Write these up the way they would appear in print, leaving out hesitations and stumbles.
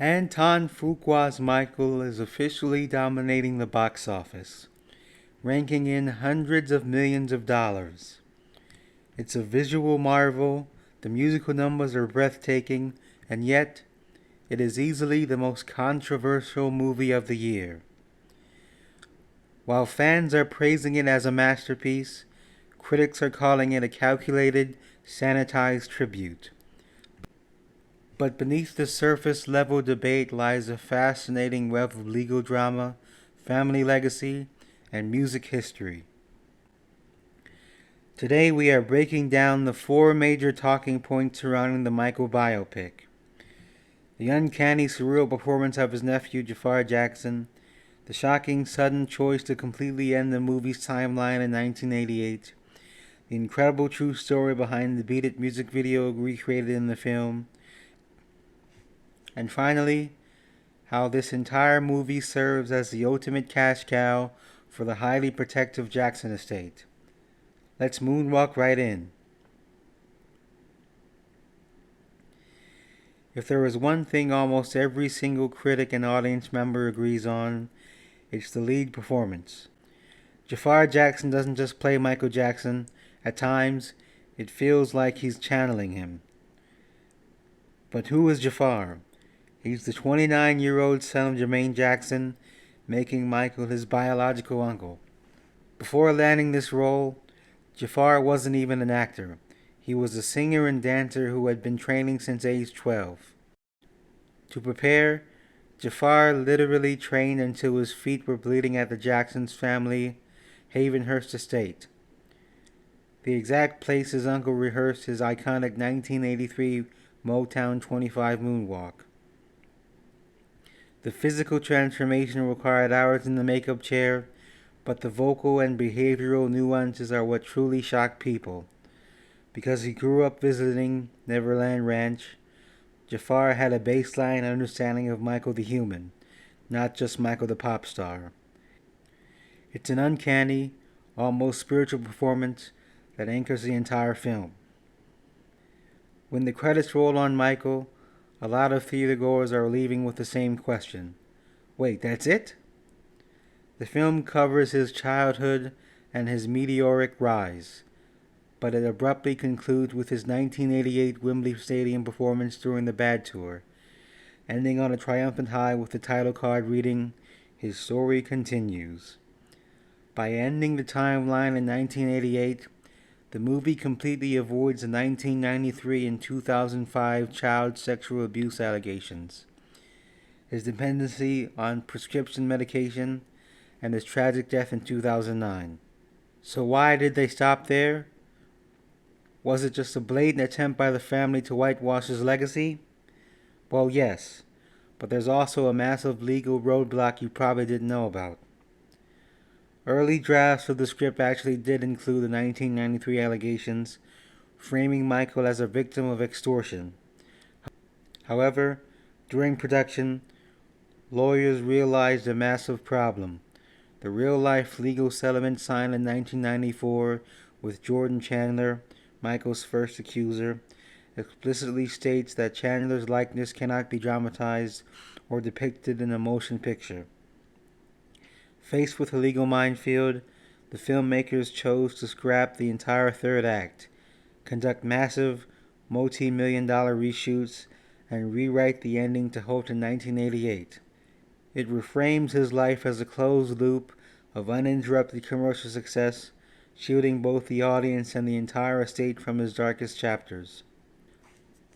Anton Fuqua's Michael is officially dominating the box office, ranking in hundreds of millions of dollars. It's a visual marvel, the musical numbers are breathtaking, and yet it is easily the most controversial movie of the year. While fans are praising it as a masterpiece, critics are calling it a calculated, sanitized tribute. But beneath the surface level debate lies a fascinating web of legal drama, family legacy, and music history. Today we are breaking down the four major talking points surrounding the Michael biopic. The uncanny, surreal performance of his nephew Jafar Jackson, the shocking, sudden choice to completely end the movie's timeline in 1988, the incredible true story behind the Beat It music video recreated in the film, and finally, how this entire movie serves as the ultimate cash cow for the highly protective Jackson estate. Let's moonwalk right in. If there is one thing almost every single critic and audience member agrees on, it's the lead performance. Jafar Jackson doesn't just play Michael Jackson. At times, it feels like he's channeling him. But who is Jafar? He's the 29-year-old son of Jermaine Jackson, making Michael his biological uncle. Before landing this role, Jafar wasn't even an actor. He was a singer and dancer who had been training since age 12. To prepare, Jafar literally trained until his feet were bleeding at the Jackson's family Havenhurst estate, the exact place his uncle rehearsed his iconic 1983 Motown 25 moonwalk. The physical transformation required hours in the makeup chair, but the vocal and behavioral nuances are what truly shock people. Because he grew up visiting Neverland Ranch, Jafar had a baseline understanding of Michael the human, not just Michael the pop star. It's an uncanny, almost spiritual performance that anchors the entire film. When the credits roll on Michael, a lot of theatergoers are leaving with the same question. Wait, that's it? The film covers his childhood and his meteoric rise, but it abruptly concludes with his 1988 Wembley Stadium performance during the Bad Tour, ending on a triumphant high with the title card reading, "His story continues." By ending the timeline in 1988, the movie completely avoids the 1993 and 2005 child sexual abuse allegations, his dependency on prescription medication, and his tragic death in 2009. So why did they stop there? Was it just a blatant attempt by the family to whitewash his legacy? Well, yes, but there's also a massive legal roadblock you probably didn't know about. Early drafts of the script actually did include the 1993 allegations, framing Michael as a victim of extortion. However, during production, lawyers realized a massive problem. The real-life legal settlement signed in 1994 with Jordan Chandler, Michael's first accuser, explicitly states that Chandler's likeness cannot be dramatized or depicted in a motion picture. Faced with a legal minefield, the filmmakers chose to scrap the entire third act, conduct massive, multi-million-dollar reshoots, and rewrite the ending to hold to 1988. It reframes his life as a closed loop of uninterrupted commercial success, shielding both the audience and the entire estate from his darkest chapters.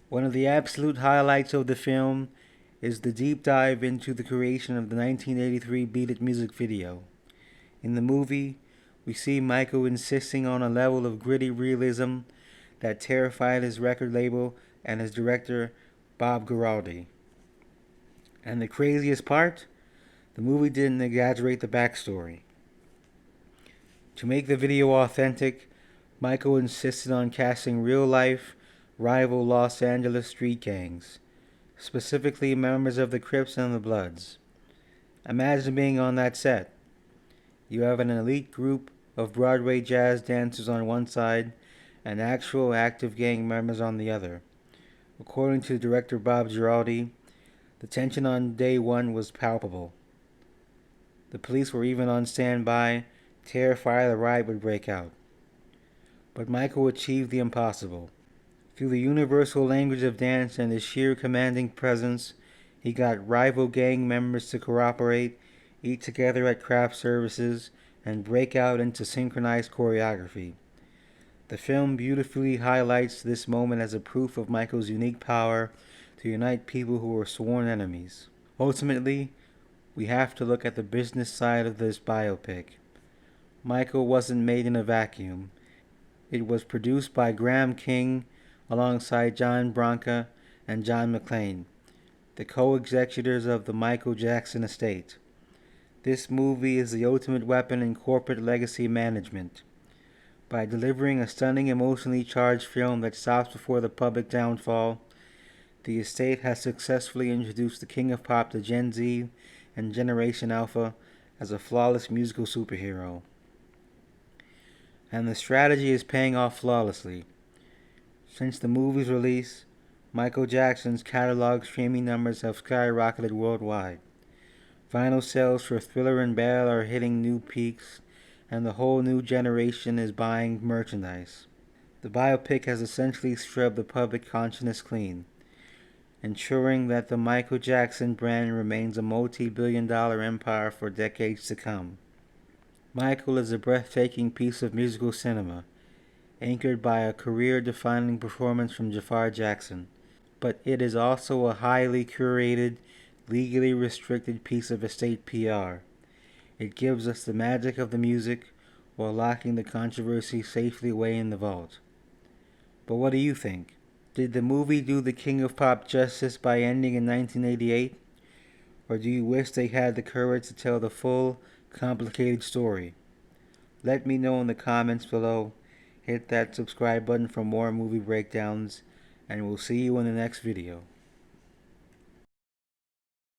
One of the absolute highlights of the film is the deep dive into the creation of the 1983 Beat It music video. In the movie, we see Michael insisting on a level of gritty realism that terrified his record label and his director, Bob Giraldi. And the craziest part? The movie didn't exaggerate the backstory. To make the video authentic, Michael insisted on casting real-life, rival Los Angeles street gangs, specifically members of the Crips and the Bloods. Imagine being on that set. You have an elite group of Broadway jazz dancers on one side and actual active gang members on the other. According to director Bob Giraldi, The tension on day one was palpable. The police were even on standby, terrified the riot would break out. But Michael achieved the impossible. Through the universal language of dance and his sheer commanding presence, he got rival gang members to cooperate, eat together at craft services, and break out into synchronized choreography. The film beautifully highlights this moment as a proof of Michael's unique power to unite people who were sworn enemies. Ultimately, we have to look at the business side of this biopic. Michael wasn't made in a vacuum. It was produced by Graham King alongside John Branca and John McClane, the co-executors of the Michael Jackson estate. This movie is the ultimate weapon in corporate legacy management. By delivering a stunning, emotionally charged film that stops before the public downfall, the estate has successfully introduced the King of Pop to Gen Z and Generation Alpha as a flawless musical superhero. And the strategy is paying off flawlessly. Since the movie's release, Michael Jackson's catalog streaming numbers have skyrocketed worldwide. Vinyl sales for Thriller and Bell are hitting new peaks, and the whole new generation is buying merchandise. The biopic has essentially scrubbed the public consciousness clean, ensuring that the Michael Jackson brand remains a multi-billion-dollar empire for decades to come. Michael is a breathtaking piece of musical cinema, anchored by a career-defining performance from Jafar Jackson, but it is also a highly curated, legally restricted piece of estate PR. It gives us the magic of the music while locking the controversy safely away in the vault. But what do you think? Did the movie do the King of Pop justice by ending in 1988? Or do you wish they had the courage to tell the full, complicated story? Let me know in the comments below. Hit that subscribe button for more movie breakdowns, and we'll see you in the next video.